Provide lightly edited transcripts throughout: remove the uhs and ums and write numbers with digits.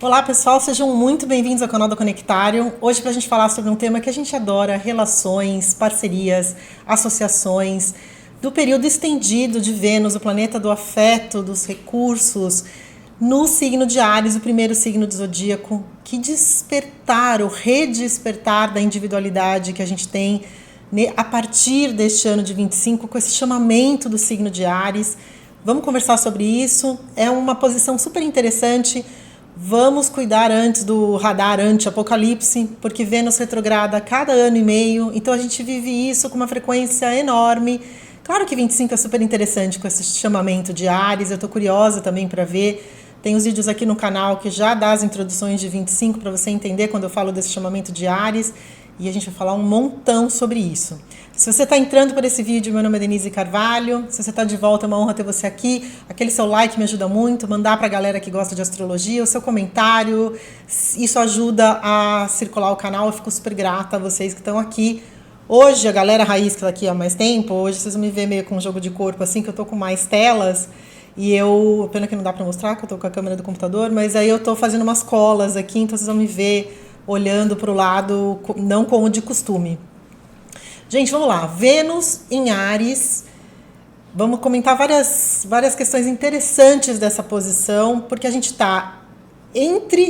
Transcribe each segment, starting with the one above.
Olá pessoal, sejam muito bem-vindos ao canal do Conectário. Hoje para a gente falar sobre um tema que a gente adora, relações, parcerias, associações, do período estendido de Vênus, o planeta do afeto, dos recursos, no signo de Áries, o primeiro signo do zodíaco. Que despertar, o redespertar da individualidade que a gente tem a partir deste ano de 25, com esse chamamento do signo de Áries. Vamos conversar sobre isso, é uma posição super interessante. Vamos cuidar antes do radar anti-apocalipse, porque Vênus retrograda a cada ano e meio, então a gente vive isso com uma frequência enorme. Claro que 25 é super interessante com esse chamamento de Áries, eu estou curiosa também para ver. Tem os vídeos aqui no canal que já dá as introduções de 25 para você entender quando eu falo desse chamamento de Áries, e a gente vai falar um montão sobre isso. Se você está entrando por esse vídeo, meu nome é Denise Carvalho. Se você está de volta, é uma honra ter você aqui. Aquele seu like me ajuda muito, mandar para a galera que gosta de astrologia, o seu comentário, isso ajuda a circular o canal. Eu fico super grata a vocês que estão aqui. Hoje, a galera raiz que está aqui há mais tempo, hoje vocês vão me ver meio com um jogo de corpo assim, que eu tô com mais telas. E eu, pena que não dá para mostrar, que eu tô com a câmera do computador, mas aí eu tô fazendo umas colas aqui, então vocês vão me ver olhando para o lado, não como de costume. Gente, vamos lá. Vênus em Áries. Vamos comentar várias questões interessantes dessa posição, porque a gente está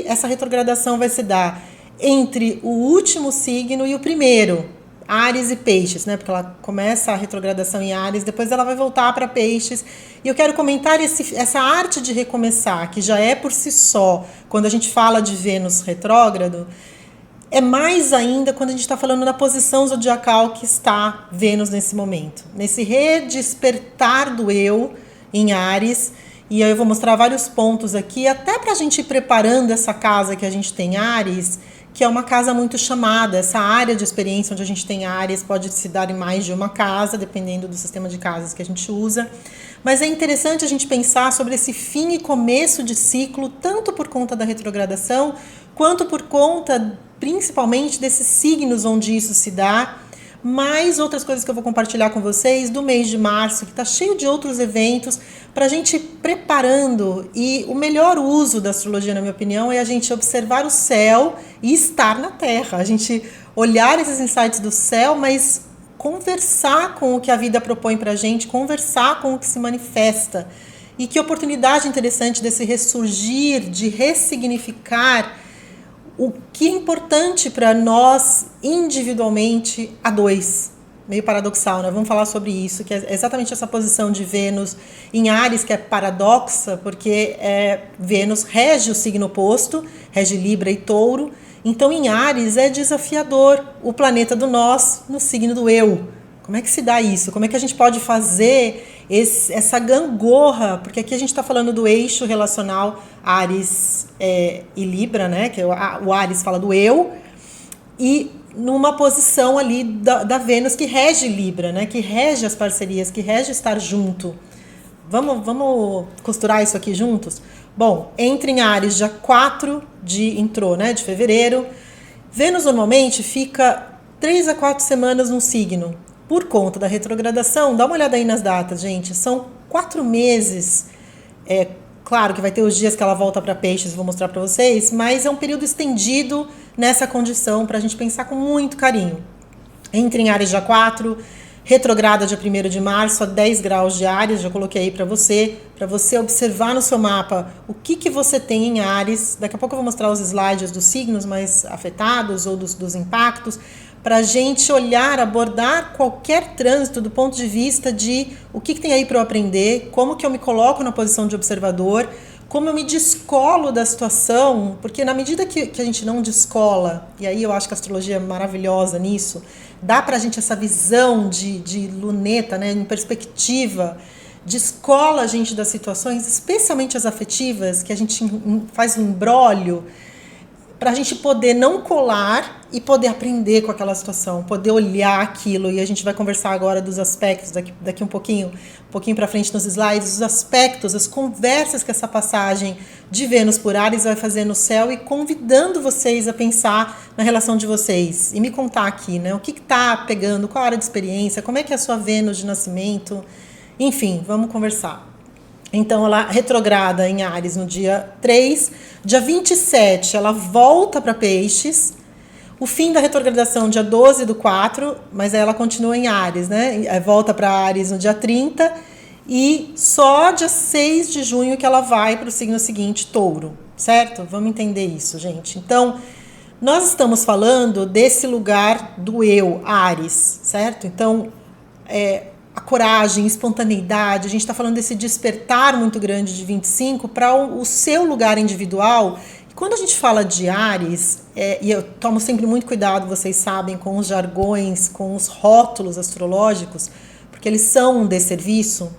essa retrogradação vai se dar entre o último signo e o primeiro, Áries e Peixes, né? Porque ela começa a retrogradação em Áries, depois ela vai voltar para Peixes. E eu quero comentar essa arte de recomeçar, que já é por si só, quando a gente fala de Vênus retrógrado, é mais ainda quando a gente está falando na posição zodiacal que está Vênus nesse momento. Nesse redespertar do eu em Áries. E aí eu vou mostrar vários pontos aqui, até para a gente ir preparando essa casa que a gente tem Áries, que é uma casa muito chamada. Essa área de experiência onde a gente tem Áries pode se dar em mais de uma casa, dependendo do sistema de casas que a gente usa. Mas é interessante a gente pensar sobre esse fim e começo de ciclo, tanto por conta da retrogradação, quanto por conta, principalmente, desses signos onde isso se dá, mais outras coisas que eu vou compartilhar com vocês do mês de março, que está cheio de outros eventos, para a gente ir preparando. E o melhor uso da astrologia, na minha opinião, é a gente observar o céu e estar na Terra. A gente olhar esses insights do céu, mas conversar com o que a vida propõe para a gente, conversar com o que se manifesta. E que oportunidade interessante desse ressurgir, de ressignificar o que é importante para nós individualmente a dois. Meio paradoxal, né? Vamos falar sobre isso, que é exatamente essa posição de Vênus em Áries, que é paradoxa, porque Vênus rege o signo oposto, rege Libra e Touro. Então, em Áries é desafiador o planeta do nós no signo do eu. Como é que se dá isso? Como é que a gente pode fazer essa gangorra? Porque aqui a gente está falando do eixo relacional Áries e Libra, né? Que o Áries fala do eu, e numa posição ali da Vênus que rege Libra, né? Que rege as parcerias, que rege estar junto. Vamos costurar isso aqui juntos? Bom, entra em Áries dia 4 de fevereiro. Vênus normalmente fica 3 a 4 semanas num signo. Por conta da retrogradação, dá uma olhada aí nas datas, gente. São 4 meses. Claro que vai ter os dias que ela volta para Peixes, vou mostrar para vocês, mas é um período estendido nessa condição para a gente pensar com muito carinho. Entra em Áries dia 4, retrograda dia 1º de março, a 10 graus de Áries, já coloquei aí para você observar no seu mapa o que você tem em Áries. Daqui a pouco eu vou mostrar os slides dos signos mais afetados ou dos impactos, para a gente olhar, abordar qualquer trânsito do ponto de vista de o que tem aí para eu aprender, como que eu me coloco na posição de observador, como eu me descolo da situação, porque na medida que a gente não descola, e aí eu acho que a astrologia é maravilhosa nisso, dá para a gente essa visão de luneta, né, em perspectiva, descola a gente das situações, especialmente as afetivas, que a gente faz um imbróglio, para a gente poder não colar e poder aprender com aquela situação, poder olhar aquilo. E a gente vai conversar agora dos aspectos, daqui um pouquinho para frente nos slides, os aspectos, as conversas que essa passagem de Vênus por Áries vai fazer no céu, e convidando vocês a pensar na relação de vocês e me contar aqui, né? O que está pegando, qual a área de experiência, como é que é a sua Vênus de nascimento, enfim, vamos conversar. Então, ela retrograda em Áries no dia 3. Dia 27, ela volta para Peixes. O fim da retrogradação, dia 12/4, mas aí ela continua em Áries, né? Volta para Áries no dia 30. E só dia 6 de junho que ela vai para o signo seguinte, Touro, certo? Vamos entender isso, gente. Então, nós estamos falando desse lugar do eu, Áries, certo? Então, a coragem, espontaneidade, a gente está falando desse despertar muito grande de 25 para o seu lugar individual. E quando a gente fala de Áries, e eu tomo sempre muito cuidado, vocês sabem, com os jargões, com os rótulos astrológicos, porque eles são um desserviço,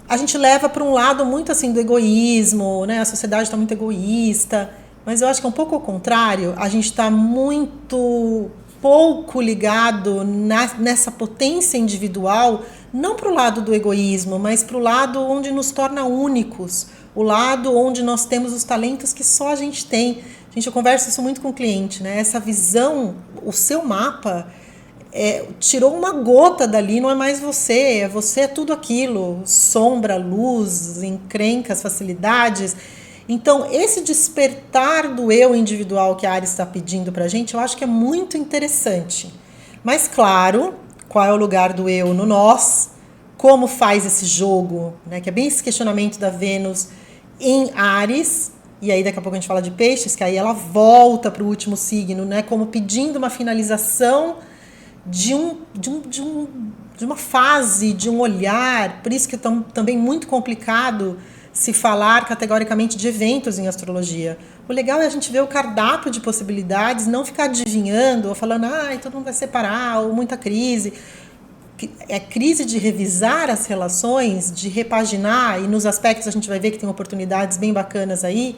a gente leva para um lado muito assim do egoísmo, né? A sociedade está muito egoísta, mas eu acho que é um pouco ao contrário, a gente está muito pouco ligado nessa potência individual, não para o lado do egoísmo, mas para o lado onde nos torna únicos, o lado onde nós temos os talentos que só a gente tem. Gente, eu converso isso muito com o cliente, né? Essa visão, o seu mapa tirou uma gota dali, não é mais você, você é tudo aquilo, sombra, luz, encrencas, facilidades. Então, esse despertar do eu individual que a Áries está pedindo para a gente, eu acho que é muito interessante. Mas, claro, qual é o lugar do eu no nós? Como faz esse jogo? Né? Que é bem esse questionamento da Vênus em Áries. E aí, daqui a pouco a gente fala de Peixes, que aí ela volta para o último signo, né? Como pedindo uma finalização de uma fase, de um olhar. Por isso que é também muito complicado se falar categoricamente de eventos em astrologia. O legal é a gente ver o cardápio de possibilidades, não ficar adivinhando ou falando, todo mundo vai separar, ou muita crise. É crise de revisar as relações, de repaginar, e nos aspectos a gente vai ver que tem oportunidades bem bacanas aí,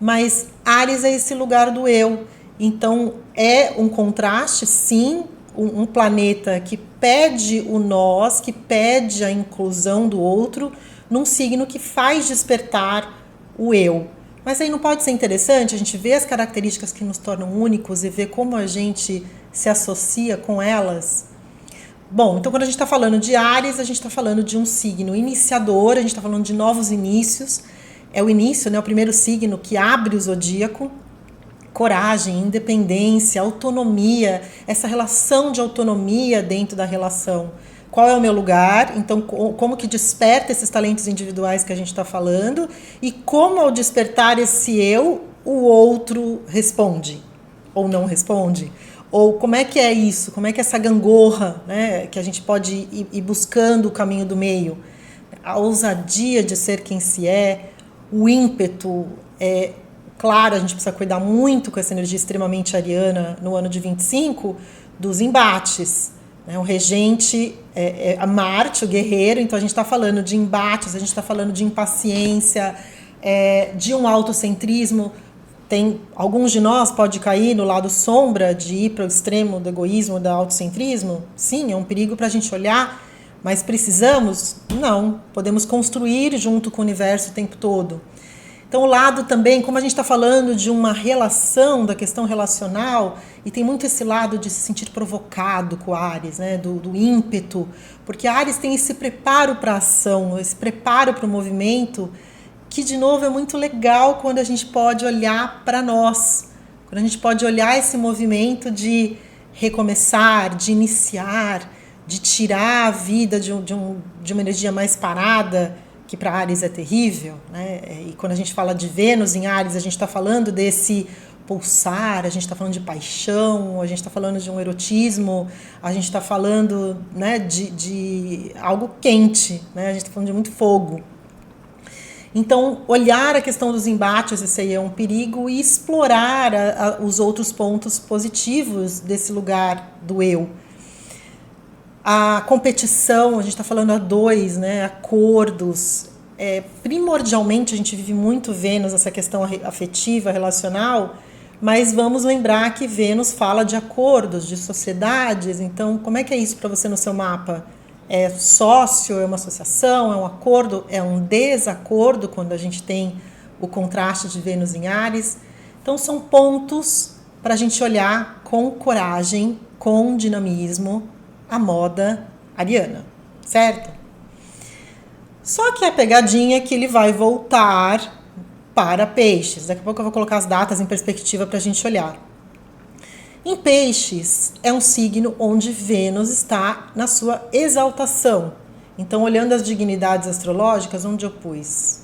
mas Áries é esse lugar do eu. Então, é um contraste, sim, um planeta que pede o nós, que pede a inclusão do outro, num signo que faz despertar o eu. Mas aí não pode ser interessante a gente ver as características que nos tornam únicos e ver como a gente se associa com elas? Bom, então quando a gente está falando de Áries, a gente está falando de um signo iniciador, a gente está falando de novos inícios. É o início, né, o primeiro signo que abre o zodíaco. Coragem, independência, autonomia, essa relação de autonomia dentro da relação. Qual é o meu lugar? Então, como que desperta esses talentos individuais que a gente está falando? E como, ao despertar esse eu, o outro responde ou não responde? Ou como é que é isso? Como é que é essa gangorra, né, que a gente pode ir buscando o caminho do meio? A ousadia de ser quem se é, o ímpeto. Claro, a gente precisa cuidar muito com essa energia extremamente ariana no ano de 25, dos embates. O regente é Marte, o guerreiro, então a gente está falando de embates, a gente está falando de impaciência, de um autocentrismo. Alguns de nós pode cair no lado sombra de ir para o extremo do egoísmo, do autocentrismo. Sim, é um perigo para a gente olhar, mas precisamos? Não, podemos construir junto com o universo o tempo todo. Então, o lado também, como a gente está falando de uma relação, da questão relacional, e tem muito esse lado de se sentir provocado com Áries, né, do ímpeto, porque Áries tem esse preparo para a ação, esse preparo para o movimento, que, de novo, é muito legal quando a gente pode olhar para nós, quando a gente pode olhar esse movimento de recomeçar, de iniciar, de tirar a vida de uma energia mais parada, que para Áries é terrível, né? E quando a gente fala de Vênus em Áries, a gente está falando desse pulsar, a gente está falando de paixão, a gente está falando de um erotismo, a gente está falando, né, de algo quente, né? A gente está falando de muito fogo. Então, olhar a questão dos embates, esse aí é um perigo, e explorar os outros pontos positivos desse lugar do eu. A competição, a gente está falando a dois, né? Acordos. Primordialmente, a gente vive muito Vênus, essa questão afetiva, relacional, mas vamos lembrar que Vênus fala de acordos, de sociedades. Então, como é que é isso para você no seu mapa? É sócio, é uma associação, é um acordo, é um desacordo, quando a gente tem o contraste de Vênus em Áries. Então, são pontos para a gente olhar com coragem, com dinamismo, a moda ariana, certo? Só que a pegadinha é que ele vai voltar para peixes. Daqui a pouco eu vou colocar as datas em perspectiva para a gente olhar. Em peixes é um signo onde Vênus está na sua exaltação. Então, olhando as dignidades astrológicas, onde eu pus?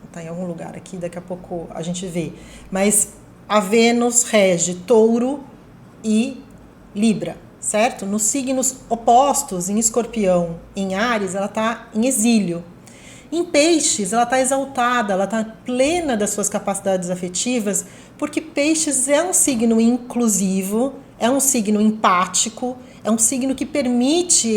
Está em algum lugar aqui, daqui a pouco a gente vê. Mas a Vênus rege Touro e Libra, certo? Nos signos opostos, em Escorpião, em Áries, ela está em exílio. Em Peixes, ela está exaltada, ela está plena das suas capacidades afetivas, porque Peixes é um signo inclusivo, é um signo empático, é um signo que permite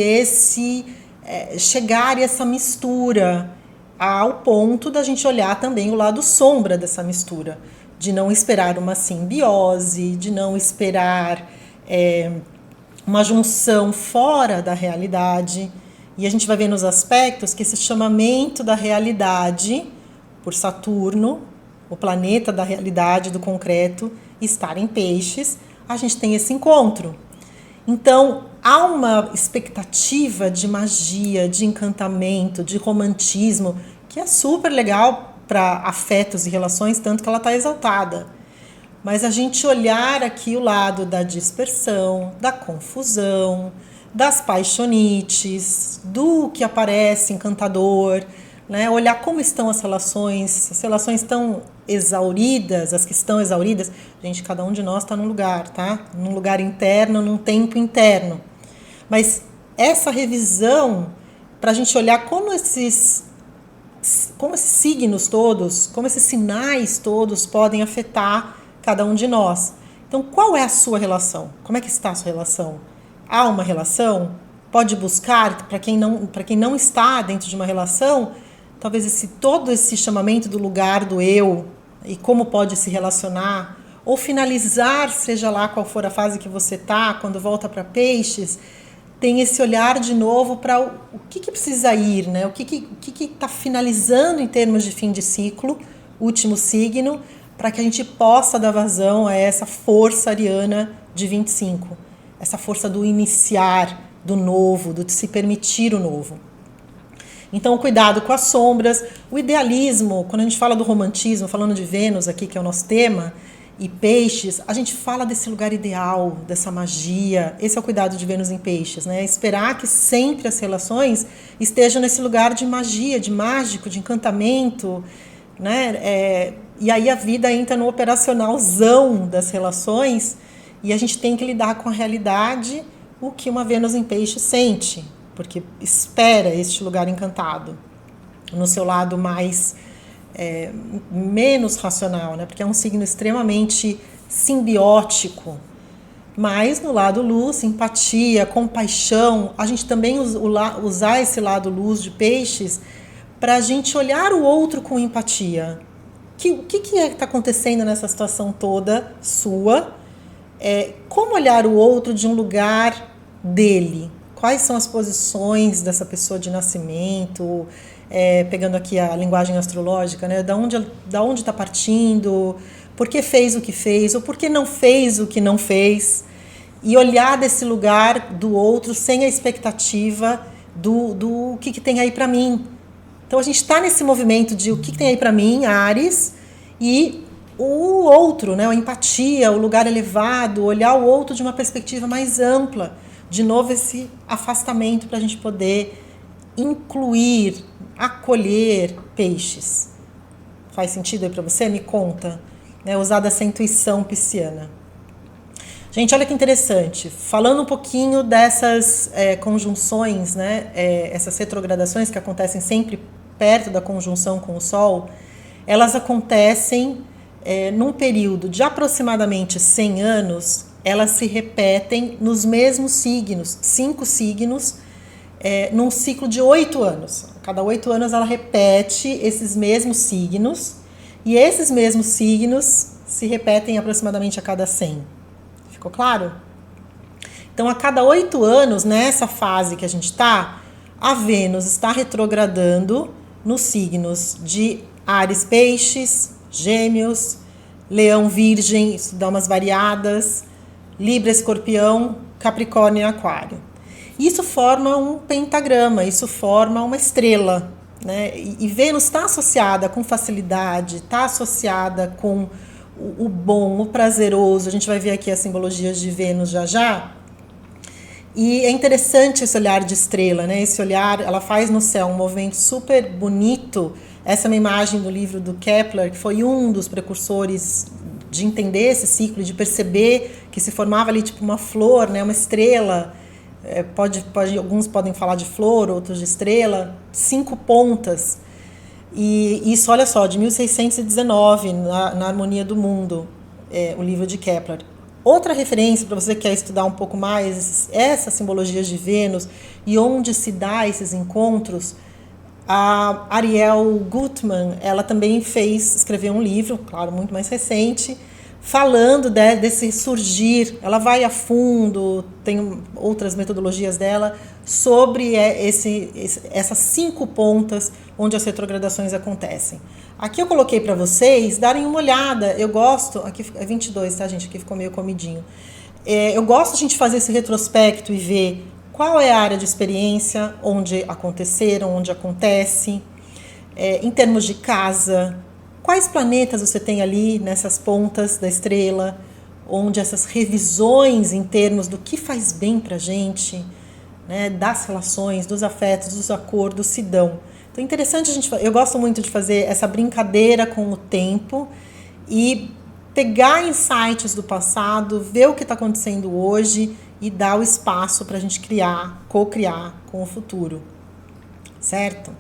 chegar a essa mistura, ao ponto da gente olhar também o lado sombra dessa mistura, de não esperar uma simbiose, de não esperar uma junção fora da realidade. E a gente vai ver nos aspectos que esse chamamento da realidade por Saturno, o planeta da realidade, do concreto, estar em Peixes, a gente tem esse encontro. Então, há uma expectativa de magia, de encantamento, de romantismo, que é super legal para afetos e relações, tanto que ela está exaltada. Mas a gente olhar aqui o lado da dispersão, da confusão, das paixonites, do que aparece encantador, né? Olhar como estão as relações estão exauridas, as que estão exauridas. Gente, cada um de nós está num lugar, tá? Num lugar interno, num tempo interno. Mas essa revisão, para a gente olhar como esses signos todos, como esses sinais todos podem afetar cada um de nós. Então, qual é a sua relação? Como é que está a sua relação? Há uma relação? Pode buscar, para quem não está dentro de uma relação, talvez todo esse chamamento do lugar do eu e como pode se relacionar, ou finalizar, seja lá qual for a fase que você está, quando volta para Peixes, tem esse olhar de novo para o que precisa ir, né? O que está finalizando em termos de fim de ciclo, último signo, para que a gente possa dar vazão a essa força ariana de 25. Essa força do iniciar, do novo, do se permitir o novo. Então, cuidado com as sombras, o idealismo, quando a gente fala do romantismo, falando de Vênus aqui, que é o nosso tema, e Peixes, a gente fala desse lugar ideal, dessa magia. Esse é o cuidado de Vênus em Peixes, né? Esperar que sempre as relações estejam nesse lugar de magia, de mágico, de encantamento, né? E aí a vida entra no operacionalzão das relações, e a gente tem que lidar com a realidade, o que uma Vênus em Peixe sente, porque espera este lugar encantado, no seu lado mais menos racional, né? Porque é um signo extremamente simbiótico. Mas no lado luz, empatia, compaixão, a gente também usar esse lado luz de Peixes para a gente olhar o outro com empatia. O que está acontecendo nessa situação toda sua? Como olhar o outro de um lugar dele? Quais são as posições dessa pessoa de nascimento? Pegando aqui a linguagem astrológica, né? Da onde está partindo? Por que fez o que fez? Ou por que não fez o que não fez? E olhar desse lugar do outro sem a expectativa do que tem aí para mim. Então a gente está nesse movimento de o que tem aí para mim, Áries, e o outro, né? A empatia, o lugar elevado, olhar o outro de uma perspectiva mais ampla. De novo, esse afastamento para a gente poder incluir, acolher Peixes. Faz sentido aí para você? Me conta. Né? Usar dessa intuição pisciana. Gente, olha que interessante. Falando um pouquinho dessas conjunções, né? Essas retrogradações que acontecem sempre perto da conjunção com o Sol, elas acontecem num período de aproximadamente 100 anos, elas se repetem nos mesmos signos, 5 signos, num ciclo de 8 anos. Cada 8 anos ela repete esses mesmos signos, e esses mesmos signos se repetem aproximadamente a cada 100. Ficou claro? Então, a cada 8 anos, nessa fase que a gente está, a Vênus está retrogradando nos signos de Áries, Peixes, Gêmeos, Leão, Virgem, isso dá umas variadas, Libra, Escorpião, Capricórnio e Aquário. Isso forma um pentagrama, isso forma uma estrela, né? E Vênus está associada com facilidade, está associada com o bom, o prazeroso. A gente vai ver aqui as simbologias de Vênus já já. E é interessante esse olhar de estrela, né? Esse olhar, ela faz no céu um movimento super bonito. Essa é uma imagem do livro do Kepler, que foi um dos precursores de entender esse ciclo, de perceber que se formava ali tipo uma flor, né? Uma estrela. Alguns podem falar de flor, outros de estrela, 5 pontas. E isso, olha só, de 1619, na Harmonia do Mundo, o livro de Kepler. Outra referência para você que quer estudar um pouco mais essas simbologias de Vênus e onde se dá esses encontros, a Ariel Gutmann, ela também escreveu um livro, claro, muito mais recente, falando desse surgir. Ela vai a fundo, tem outras metodologias dela, sobre essas 5 pontas onde as retrogradações acontecem. Aqui eu coloquei para vocês darem uma olhada. Eu gosto, aqui é 22, tá, gente? Aqui ficou meio comidinho. Eu gosto de a gente fazer esse retrospecto e ver qual é a área de experiência onde aconteceram, onde acontece, em termos de casa, quais planetas você tem ali nessas pontas da estrela, onde essas revisões em termos do que faz bem para a gente, né, das relações, dos afetos, dos acordos se dão. Então é interessante eu gosto muito de fazer essa brincadeira com o tempo e pegar insights do passado, ver o que está acontecendo hoje e dar o espaço para a gente co-criar com o futuro, certo?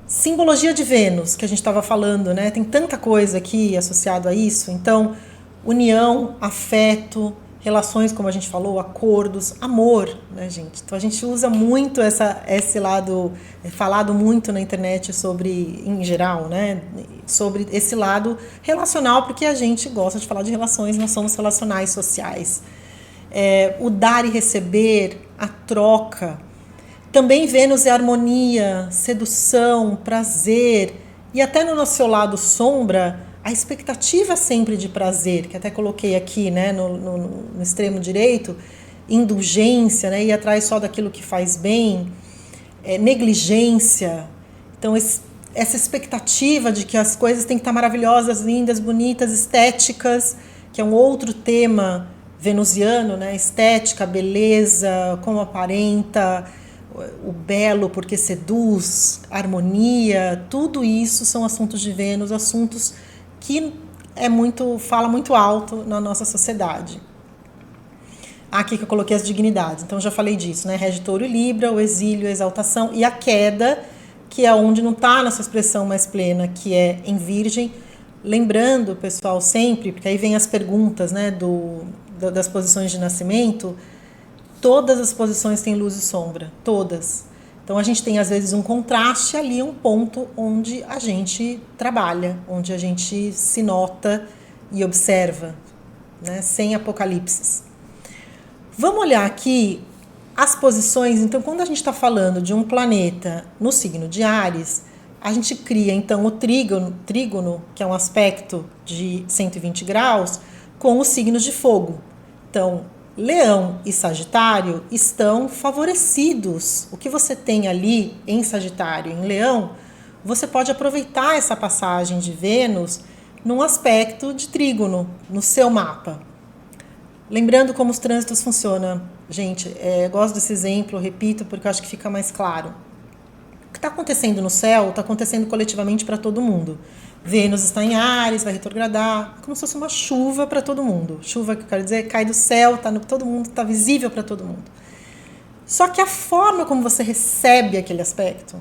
Simbologia de Vênus, que a gente estava falando, né? Tem tanta coisa aqui associada a isso. Então, união, afeto, relações, como a gente falou, acordos, amor, né, gente? Então a gente usa muito esse lado, falado muito na internet sobre, em geral, né? Sobre esse lado relacional, porque a gente gosta de falar de relações, nós somos relacionais sociais. O dar e receber, a troca. Também Vênus é harmonia, sedução, prazer, e até no nosso lado sombra, a expectativa sempre de prazer, que até coloquei aqui, né, no extremo direito, indulgência, né, ir atrás só daquilo que faz bem, negligência. Então, essa expectativa de que as coisas têm que estar maravilhosas, lindas, bonitas, estéticas, que é um outro tema venusiano, né, estética, beleza, como aparenta, o belo porque seduz, harmonia, tudo isso são assuntos de Vênus, assuntos que fala muito alto na nossa sociedade. Aqui que eu coloquei as dignidades, então já falei disso, né? Rege Touro e Libra, o exílio, a exaltação e a queda, que é onde não está nessa expressão mais plena, que é em Virgem. Lembrando, pessoal, sempre, porque aí vem as perguntas, né, das posições de nascimento, todas as posições têm luz e sombra, todas. Então a gente tem às vezes um contraste ali, um ponto onde a gente trabalha, onde a gente se nota e observa, né, sem apocalipses. Vamos olhar aqui as posições. Então, quando a gente está falando de um planeta no signo de Áries, a gente cria então o trígono, que é um aspecto de 120 graus, com os signos de fogo. Então, Leão e Sagitário estão favorecidos. O que você tem ali em Sagitário e em Leão, você pode aproveitar essa passagem de Vênus num aspecto de trígono no seu mapa. Lembrando como os trânsitos funcionam. Gente, eu gosto desse exemplo, eu repito, porque eu acho que fica mais claro. O que está acontecendo no céu está acontecendo coletivamente para todo mundo. Vênus está em Áries, vai retrogradar, como se fosse uma chuva para todo mundo. Chuva, que eu quero dizer, cai do céu, todo mundo, está visível para todo mundo. Só que a forma como você recebe aquele aspecto,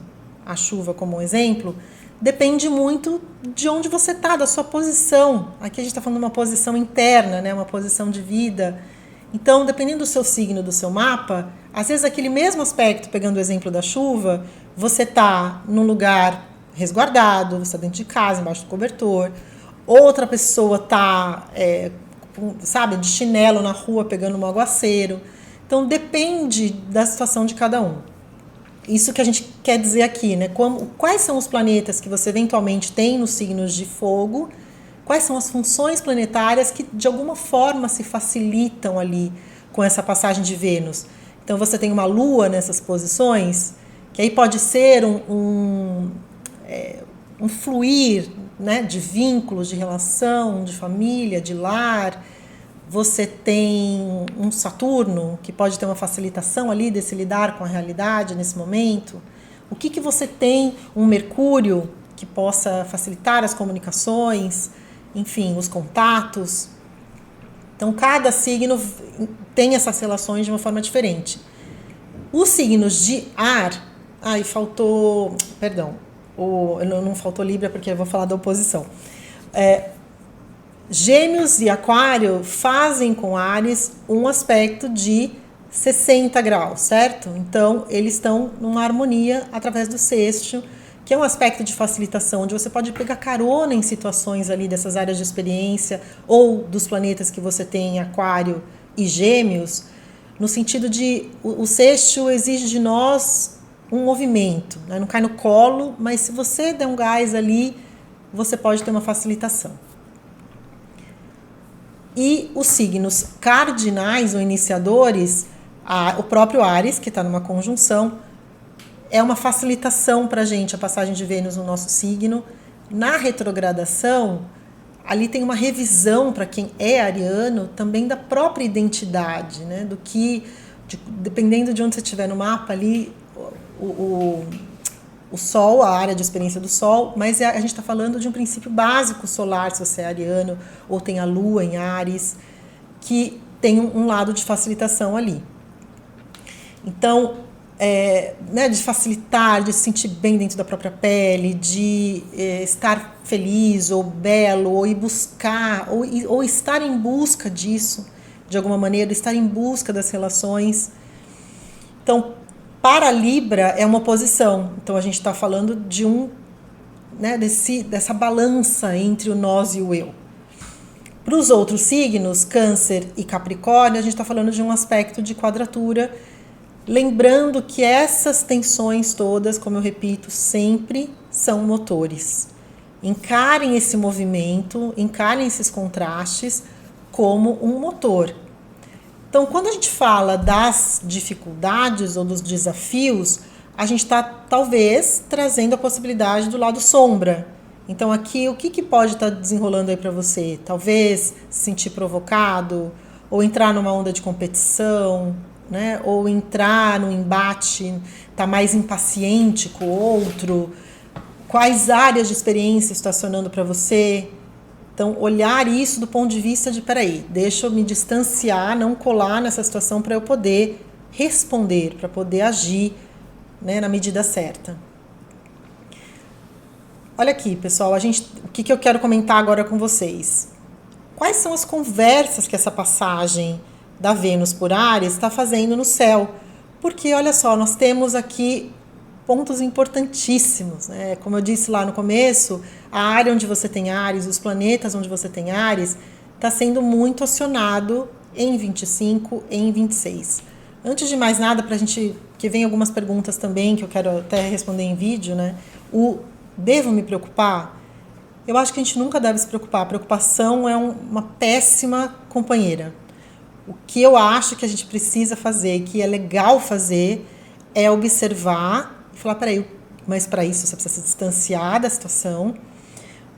a chuva como um exemplo, depende muito de onde você está, da sua posição. Aqui a gente está falando de uma posição interna, né, uma posição de vida. Então, dependendo do seu signo, do seu mapa, às vezes aquele mesmo aspecto, pegando o exemplo da chuva, você está num lugar resguardado, você está dentro de casa, embaixo do cobertor, outra pessoa está, de chinelo na rua, pegando um aguaceiro. Então, depende da situação de cada um. Isso que a gente quer dizer aqui, né? Quais são os planetas que você eventualmente tem nos signos de fogo, quais são as funções planetárias que, de alguma forma, se facilitam ali com essa passagem de Vênus. Então, você tem uma lua nessas posições, que aí pode ser um um fluir, né, de vínculos, de relação, de família, de lar. Você tem um Saturno, que pode ter uma facilitação ali desse lidar com a realidade nesse momento. O que você tem? Um Mercúrio, que possa facilitar as comunicações, enfim, os contatos. Então, cada signo tem essas relações de uma forma diferente. Os signos de ar... faltou... Perdão. Não faltou Libra, porque eu vou falar da oposição. Gêmeos e Aquário fazem com Áries um aspecto de 60 graus, certo? Então, eles estão numa harmonia através do sexto, que é um aspecto de facilitação, onde você pode pegar carona em situações ali dessas áreas de experiência ou dos planetas que você tem em Aquário e Gêmeos, no sentido de o sexto exige de nós um movimento, né? Não cai no colo, mas se você der um gás ali, você pode ter uma facilitação. E os signos cardinais ou iniciadores, o próprio Áries, que está numa conjunção, é uma facilitação para a gente, a passagem de Vênus no nosso signo. Na retrogradação, ali tem uma revisão para quem é ariano, também da própria identidade, né? Dependendo de onde você estiver no mapa ali, o Sol, a área de experiência do Sol, mas a gente está falando de um princípio básico solar, se você é ariano, ou tem a Lua em Áries, que tem um lado de facilitação ali. Então, né, de facilitar, de se sentir bem dentro da própria pele, de estar feliz ou belo, ou ir buscar, ou estar em busca disso, de alguma maneira, estar em busca das relações. Então, para Libra é uma oposição. Então, a gente está falando de dessa balança entre o nós e o eu. Para os outros signos, Câncer e Capricórnio, a gente está falando de um aspecto de quadratura, lembrando que essas tensões todas, como eu repito, sempre são motores. Encarem esse movimento, encarem esses contrastes como um motor. Então, quando a gente fala das dificuldades ou dos desafios, a gente está, talvez, trazendo a possibilidade do lado sombra. Então, aqui, o que pode estar desenrolando aí para você? Talvez se sentir provocado, ou entrar numa onda de competição, né? Ou entrar num embate, estar mais impaciente com o outro. Quais áreas de experiência estão acionando para você? Então, olhar isso do ponto de vista de, peraí, deixa eu me distanciar, não colar nessa situação para eu poder responder, para poder agir, né, na medida certa. Olha aqui, pessoal, o que eu quero comentar agora com vocês? Quais são as conversas que essa passagem da Vênus por Áries está fazendo no céu? Porque, olha só, nós temos aqui pontos importantíssimos, né? Como eu disse lá no começo, a área onde você tem Áries, os planetas onde você tem Áries, está sendo muito acionado em 25 e em 26. Antes de mais nada, para a gente, que vem algumas perguntas também, que eu quero até responder em vídeo, né? Devo me preocupar? Eu acho que a gente nunca deve se preocupar. A preocupação é uma péssima companheira. O que eu acho que a gente precisa fazer, que é legal fazer, é observar e falar, peraí, mas para isso você precisa se distanciar da situação.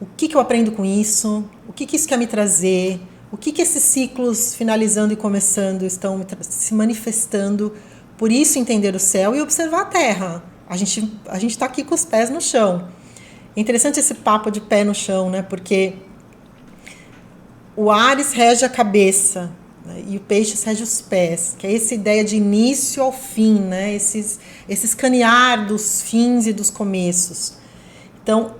O que eu aprendo com isso? O que isso quer me trazer? O que esses ciclos finalizando e começando estão se manifestando? Por isso, entender o céu e observar a Terra. A gente está aqui com os pés no chão. É interessante esse papo de pé no chão, né? Porque o Áries rege a cabeça, né? E o Peixes rege os pés, que é essa ideia de início ao fim, né? Esse escanear dos fins e dos começos. Então,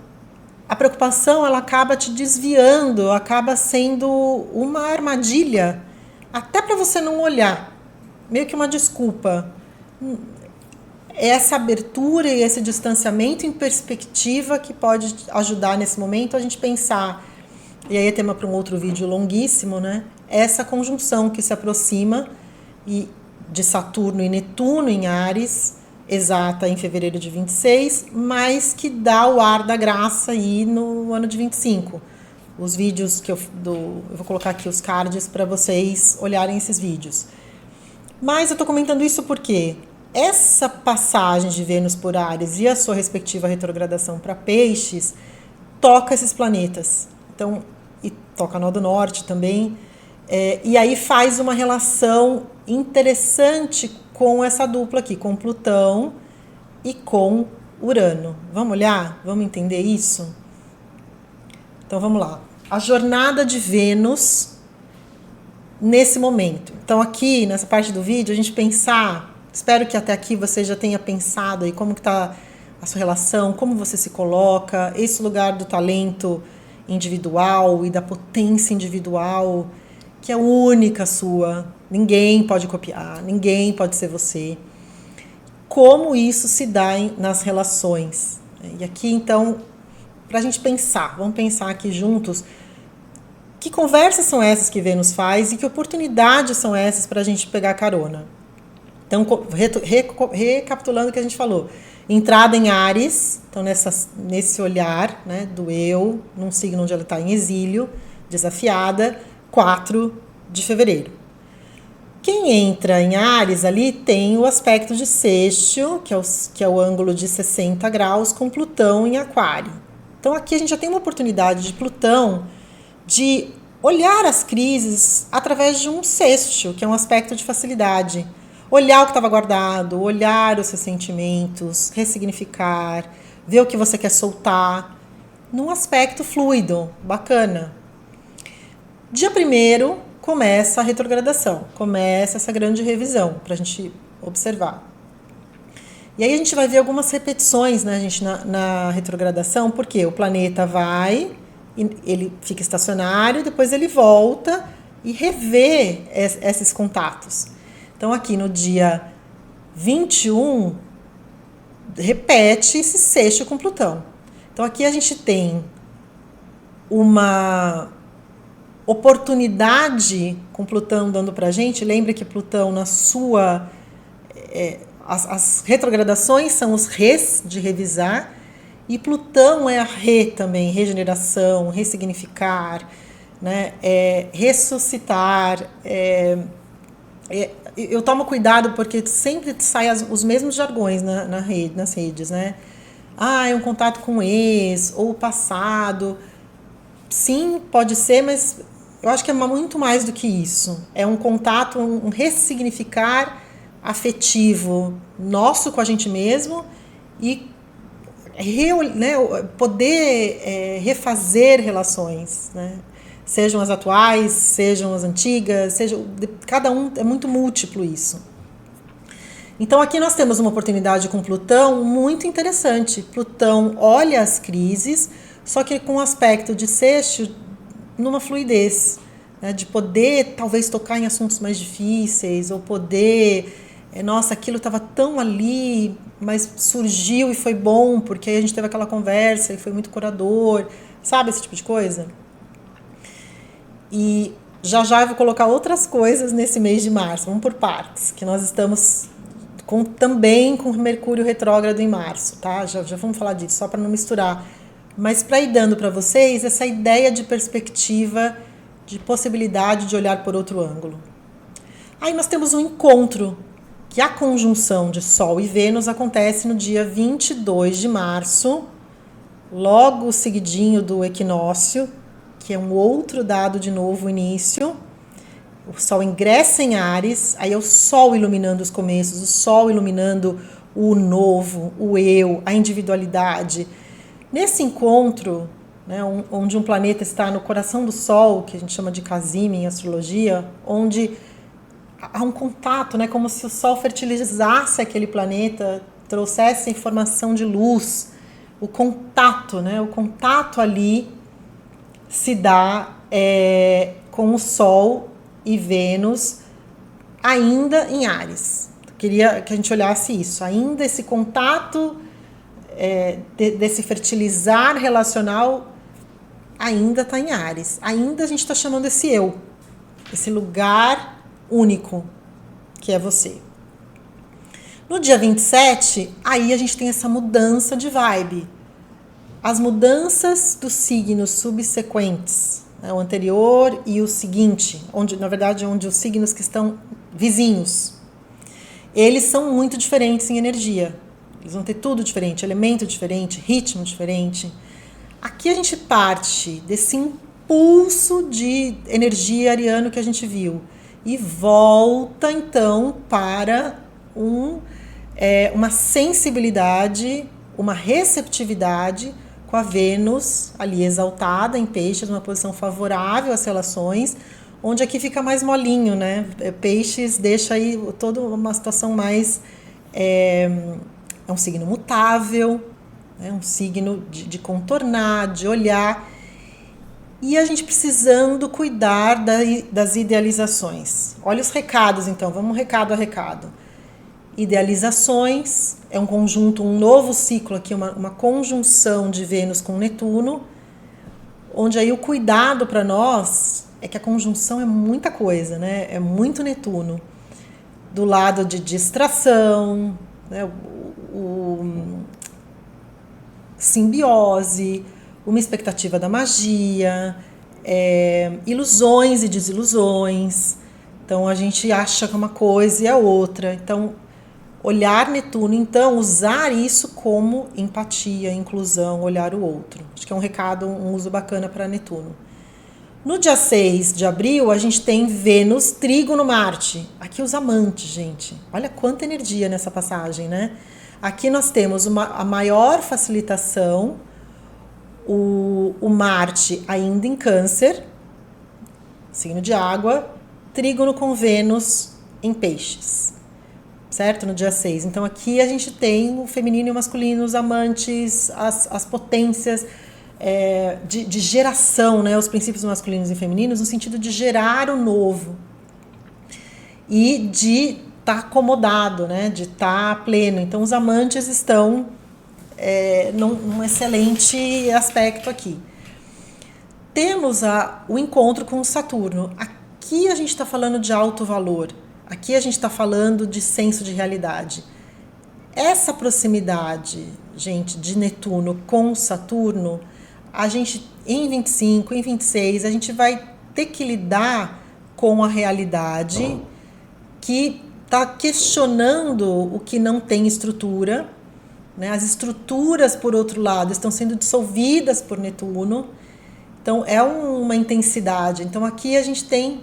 a preocupação, ela acaba te desviando, acaba sendo uma armadilha, até para você não olhar, meio que uma desculpa. Essa abertura e esse distanciamento em perspectiva que pode ajudar nesse momento a gente pensar, e aí é tema para um outro vídeo longuíssimo, né? Essa conjunção que se aproxima de Saturno e Netuno em Áries, exata em fevereiro de 26, mas que dá o ar da graça aí no ano de 25. Os vídeos eu vou colocar aqui os cards para vocês olharem esses vídeos. Mas eu estou comentando isso por quê? essa passagem de Vênus por Áries e a sua respectiva retrogradação para Peixes toca esses planetas. Então, e toca nó do norte também. E aí faz uma relação interessante com essa dupla aqui, com Plutão e com Urano. Vamos olhar? Vamos entender isso? Então vamos lá. A jornada de Vênus nesse momento. Então aqui, nessa parte do vídeo, a gente pensar, espero que até aqui você já tenha pensado aí como que está a sua relação, como você se coloca, esse lugar do talento individual e da potência individual, que é única sua, ninguém pode copiar, ninguém pode ser você. Como isso se dá nas relações. E aqui, então, para a gente pensar, vamos pensar aqui juntos, que conversas são essas que Vênus faz e que oportunidades são essas para a gente pegar carona. Então, recapitulando o que a gente falou, entrada em Áries, então nesse olhar, né, do eu, num signo onde ela está em exílio, desafiada, 4 de fevereiro. Quem entra em Áries ali tem o aspecto de sexto, que é o ângulo de 60 graus, com Plutão em Aquário. Então aqui a gente já tem uma oportunidade de Plutão de olhar as crises através de um sexto, que é um aspecto de facilidade. Olhar o que estava guardado, olhar os seus sentimentos, ressignificar, ver o que você quer soltar, num aspecto fluido, bacana. Dia 1º começa a retrogradação, começa essa grande revisão para a gente observar. E aí a gente vai ver algumas repetições, né, gente, na retrogradação, porque o planeta vai, ele fica estacionário, depois ele volta e revê esses contatos. Então aqui no dia 21, repete esse sexto com Plutão. Então aqui a gente tem uma oportunidade com Plutão dando pra gente. Lembra que Plutão na sua... as retrogradações são os res de revisar, e Plutão é a re também, regeneração, ressignificar, né? Ressuscitar. Eu tomo cuidado porque sempre saem os mesmos jargões nas redes, né? É um contato com o ex, ou o passado. Sim, pode ser, mas eu acho que é muito mais do que isso. É um contato, um ressignificar afetivo nosso com a gente mesmo e poder refazer relações, né? Sejam as atuais, sejam as antigas, cada um é muito múltiplo isso. Então aqui nós temos uma oportunidade com Plutão muito interessante. Plutão olha as crises, só que com um aspecto de sexto numa fluidez, né, de poder talvez tocar em assuntos mais difíceis, ou poder, nossa, aquilo estava tão ali, mas surgiu e foi bom, porque aí a gente teve aquela conversa e foi muito curador, sabe, esse tipo de coisa? E já eu vou colocar outras coisas nesse mês de março, vamos por partes, que nós estamos também com Mercúrio retrógrado em março, tá? Já vamos falar disso, só para não misturar. Mas para ir dando para vocês essa ideia de perspectiva, de possibilidade de olhar por outro ângulo. Aí nós temos um encontro, que a conjunção de Sol e Vênus acontece no dia 22 de março, logo seguidinho do equinócio, que é um outro dado de novo início. O Sol ingressa em Áries, aí é o Sol iluminando os começos, o Sol iluminando o novo, o eu, a individualidade. Nesse encontro, né, onde um planeta está no coração do Sol, que a gente chama de casime em astrologia, onde há um contato, né, como se o Sol fertilizasse aquele planeta, trouxesse informação de luz, o contato, né, o contato ali se dá com o Sol e Vênus ainda em Áries. Eu queria que a gente olhasse isso, ainda esse contato desse fertilizar relacional ainda está em Áries, ainda a gente está chamando esse eu, esse lugar único que é você. No dia 27, aí a gente tem essa mudança de vibe, as mudanças dos signos subsequentes, né, o anterior e o seguinte, onde os signos que estão vizinhos. eles são muito diferentes em energia. Eles vão ter tudo diferente, elemento diferente, ritmo diferente. Aqui a gente parte desse impulso de energia ariano que a gente viu e volta então para uma sensibilidade, uma receptividade com a Vênus ali exaltada em Peixes, numa posição favorável às relações, onde aqui fica mais molinho, né? Peixes deixa aí toda uma situação mais... É um signo mutável, é um signo de contornar, de olhar, e a gente precisando cuidar das idealizações. Olha os recados, então, vamos recado a recado. Idealizações, é um conjunto, um novo ciclo aqui, uma conjunção de Vênus com Netuno, onde aí o cuidado para nós é que a conjunção é muita coisa, né? É muito Netuno. Do lado de distração, né? Simbiose, uma expectativa da magia, ilusões e desilusões. Então a gente acha que uma coisa e é outra. Então, olhar Netuno, então, usar isso como empatia, inclusão, olhar o outro. Acho que é um recado, um uso bacana para Netuno. No dia 6 de abril, a gente tem Vênus, Trígono, Marte. Aqui os amantes, gente. Olha quanta energia nessa passagem, né? Aqui nós temos a maior facilitação, o Marte ainda em Câncer, signo de água, trígono com Vênus em Peixes, certo? No dia 6. Então aqui a gente tem o feminino e o masculino, os amantes, as potências de geração, né? Os princípios masculinos e femininos no sentido de gerar o novo e de estar acomodado, né? De estar pleno. Então os amantes estão num excelente aspecto aqui. Temos o encontro com o Saturno. Aqui a gente está falando de alto valor. Aqui a gente está falando de senso de realidade. Essa proximidade, gente, de Netuno com Saturno, a gente, em 25, em 26, a gente vai ter que lidar com a realidade que está questionando o que não tem estrutura, né? As estruturas, por outro lado, estão sendo dissolvidas por Netuno. Então, é uma intensidade. Então, aqui a gente tem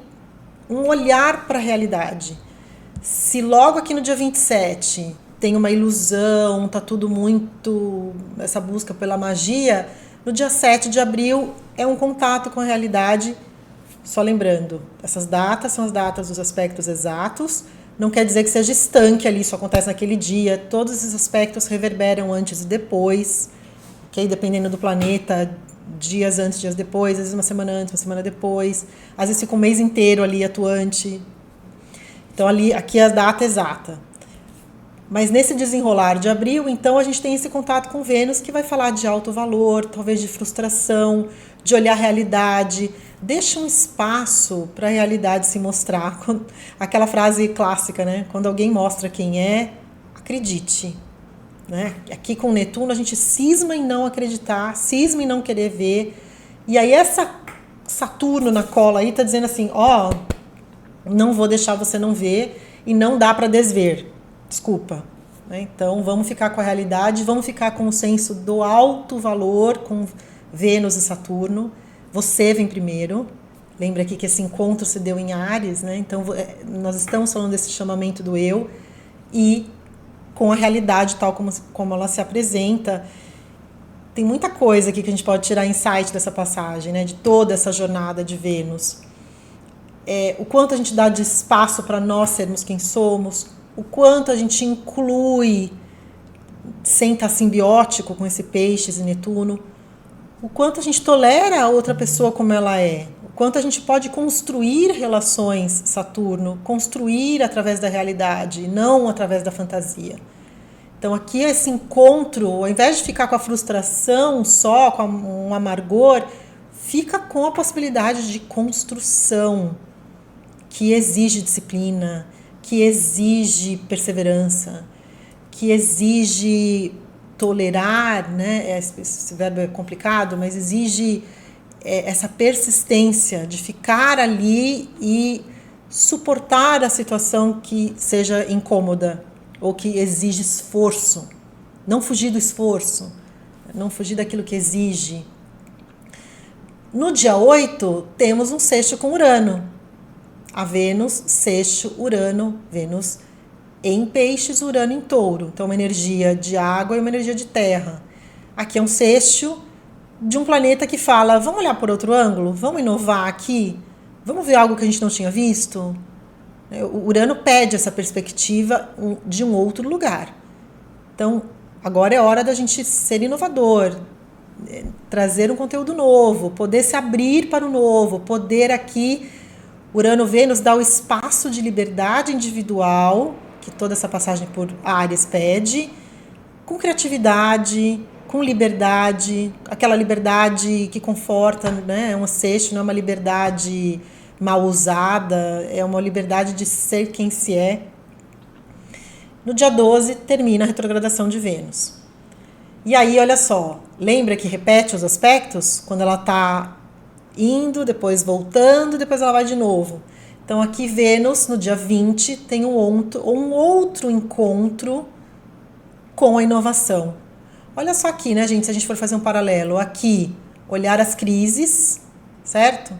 um olhar para a realidade. Se logo aqui no dia 27 tem uma ilusão, está tudo muito... essa busca pela magia, no dia 7 de abril é um contato com a realidade. Só lembrando, essas datas são as datas dos aspectos exatos. Não quer dizer que seja estanque ali, isso acontece naquele dia. Todos esses aspectos reverberam antes e depois, okay? Dependendo do planeta, dias antes, dias depois, às vezes uma semana antes, uma semana depois. Às vezes fica um mês inteiro ali atuante. Então aqui é a data exata. Mas nesse desenrolar de abril, então a gente tem esse contato com Vênus que vai falar de alto valor, talvez de frustração, de olhar a realidade. Deixa um espaço para a realidade se mostrar. Aquela frase clássica, né? Quando alguém mostra quem é, acredite. Né? Aqui com Netuno a gente cisma em não acreditar, cisma em não querer ver. E aí essa Saturno na cola aí está dizendo assim, não vou deixar você não ver e não dá para desver. Desculpa. Né? Então, vamos ficar com a realidade, vamos ficar com o senso do alto valor, com Vênus e Saturno. Você vem primeiro. Lembra aqui que esse encontro se deu em Áries, né? Então, nós estamos falando desse chamamento do eu e com a realidade tal como ela se apresenta. Tem muita coisa aqui que a gente pode tirar insight dessa passagem, né? De toda essa jornada de Vênus. O quanto a gente dá de espaço para nós sermos quem somos, o quanto a gente inclui, sem estar simbiótico com esse Peixes e Netuno, o quanto a gente tolera a outra pessoa como ela é, o quanto a gente pode construir relações, Saturno, construir através da realidade, não através da fantasia. Então aqui esse encontro, ao invés de ficar com a frustração só, com um amargor, fica com a possibilidade de construção, que exige disciplina, que exige perseverança, que exige tolerar, né? Esse verbo é complicado, mas exige essa persistência de ficar ali e suportar a situação que seja incômoda ou que exige esforço. Não fugir do esforço, não fugir daquilo que exige. No dia 8, temos um sexto com Urano. A Vênus, sexto, Urano, Vênus em Peixes, Urano em Touro. Então, uma energia de água e uma energia de terra. Aqui é um sexto de um planeta que fala, vamos olhar por outro ângulo? Vamos inovar aqui? Vamos ver algo que a gente não tinha visto? O Urano pede essa perspectiva de um outro lugar. Então, agora é hora da gente ser inovador, trazer um conteúdo novo, poder se abrir para o novo, poder aqui, Urano-Vênus dá o espaço de liberdade individual, que toda essa passagem por Áries pede, com criatividade, com liberdade, aquela liberdade que conforta, né? É um sexto, não é uma liberdade mal usada, é uma liberdade de ser quem se é. No dia 12, termina a retrogradação de Vênus. E aí, olha só, lembra que repete os aspectos? Quando ela está indo, depois voltando, depois ela vai de novo. Então, aqui Vênus, no dia 20, tem um outro encontro com a inovação. Olha só aqui, né, gente, se a gente for fazer um paralelo. Aqui, olhar as crises, certo?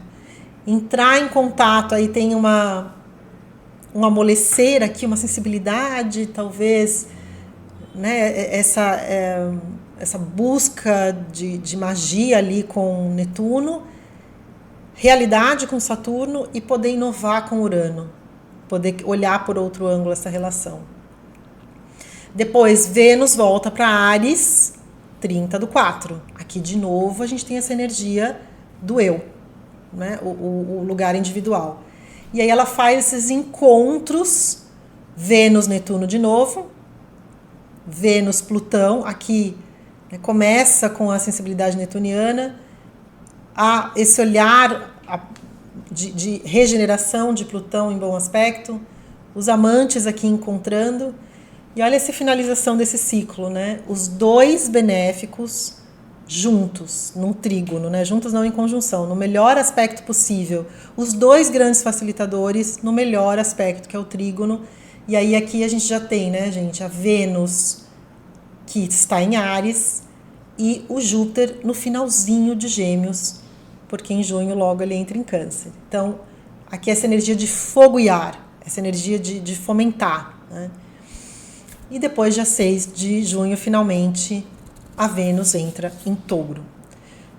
Entrar em contato, aí tem um amolecer aqui, uma sensibilidade, talvez, né, essa busca de magia ali com Netuno, realidade com Saturno e poder inovar com Urano, poder olhar por outro ângulo essa relação. Depois, Vênus volta para Áries, 30/4. Aqui, de novo, a gente tem essa energia do eu, né? O lugar individual. E aí ela faz esses encontros, Vênus-Netuno de novo, Vênus-Plutão, aqui, né, começa com a sensibilidade netuniana, esse olhar de regeneração de Plutão em bom aspecto, os amantes aqui encontrando. E olha essa finalização desse ciclo, né? Os dois benéficos juntos, num trígono, né? Juntos não em conjunção, no melhor aspecto possível. Os dois grandes facilitadores no melhor aspecto, que é o trígono. E aí aqui a gente já tem, né, gente, a Vênus, que está em Áries, e o Júpiter no finalzinho de Gêmeos, porque em junho logo ele entra em Câncer. Então, aqui essa energia de fogo e ar, essa energia de fomentar, né? E depois, dia 6 de junho, finalmente, a Vênus entra em Touro.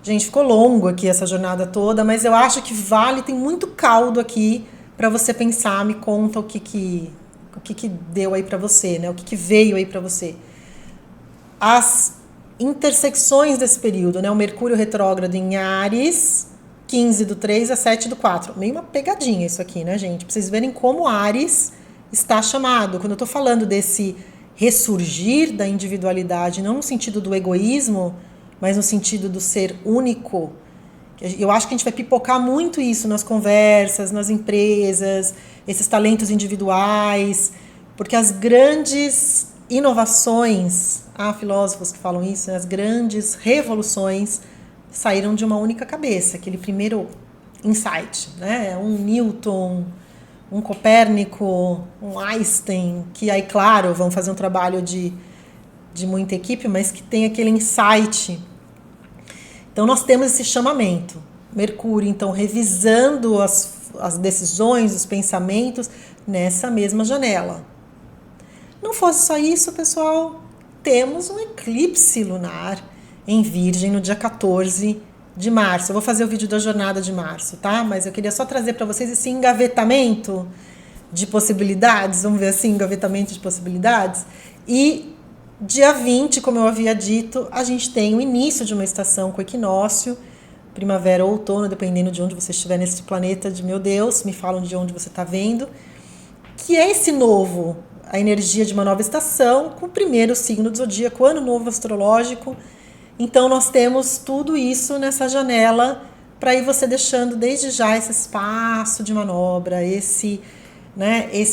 Gente, ficou longo aqui essa jornada toda, mas eu acho que vale, tem muito caldo aqui para você pensar. Me conta o que deu aí para você, né? O que veio aí para você. As intersecções desse período, né? O Mercúrio retrógrado em Áries, 15/3 a 7/4. Meio uma pegadinha isso aqui, né, gente? Pra vocês verem como Áries está chamado. Quando eu tô falando desse ressurgir da individualidade, não no sentido do egoísmo, mas no sentido do ser único. Eu acho que a gente vai pipocar muito isso nas conversas, nas empresas, esses talentos individuais, porque as grandes inovações, há filósofos que falam isso, né? As grandes revoluções saíram de uma única cabeça, aquele primeiro insight, né? Um Newton, um Copérnico, um Einstein, que aí, claro, vão fazer um trabalho de muita equipe, mas que tem aquele insight. Então, nós temos esse chamamento. Mercúrio, então, revisando as decisões, os pensamentos, nessa mesma janela. Não fosse só isso, pessoal, temos um eclipse lunar em Virgem no dia 14 de março. Eu vou fazer o vídeo da jornada de março, tá? Mas eu queria só trazer para vocês esse engavetamento de possibilidades, vamos ver assim, engavetamento de possibilidades. E dia 20, como eu havia dito, a gente tem o início de uma estação com equinócio, primavera ou outono, dependendo de onde você estiver nesse planeta, de meu Deus, me falam de onde você está vendo, que é esse novo, a energia de uma nova estação, com o primeiro signo do zodíaco, ano novo astrológico. Então, nós temos tudo isso nessa janela para ir você deixando desde já esse espaço de manobra, esse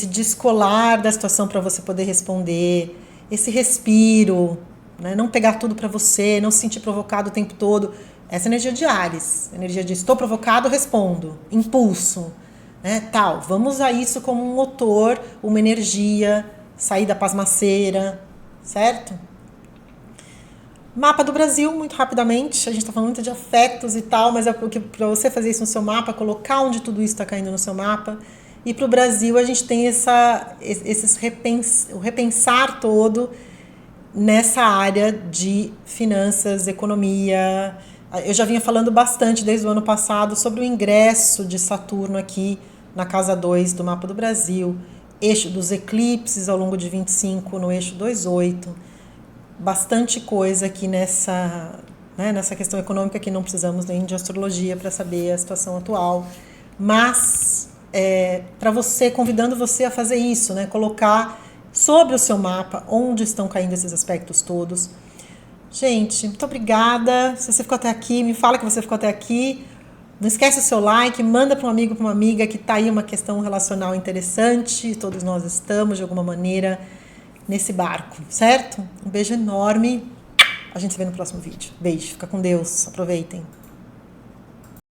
descolar da situação para você poder responder, esse respiro, né? Não pegar tudo para você, não se sentir provocado o tempo todo. Essa energia de Áries, energia de estou provocado, respondo, impulso, né? Tal, vamos usar isso como um motor, uma energia, sair da pasmaceira, certo? Mapa do Brasil, muito rapidamente, a gente está falando muito de afetos e tal, mas é porque para você fazer isso no seu mapa, colocar onde tudo isso está caindo no seu mapa. E para o Brasil a gente tem o repensar todo nessa área de finanças, economia. Eu já vinha falando bastante desde o ano passado sobre o ingresso de Saturno aqui na casa 2 do mapa do Brasil, eixo dos eclipses ao longo de 25 no eixo 28. Bastante coisa aqui nessa questão econômica que não precisamos nem de astrologia para saber a situação atual. Mas para você, convidando você a fazer isso, né? Colocar sobre o seu mapa onde estão caindo esses aspectos todos. Gente, muito obrigada. Se você ficou até aqui, me fala que você ficou até aqui. Não esquece o seu like, manda para um amigo, para uma amiga que está aí uma questão relacional interessante. Todos nós estamos, de alguma maneira, nesse barco, certo? Um beijo enorme. A gente se vê no próximo vídeo. Beijo, fica com Deus. Aproveitem.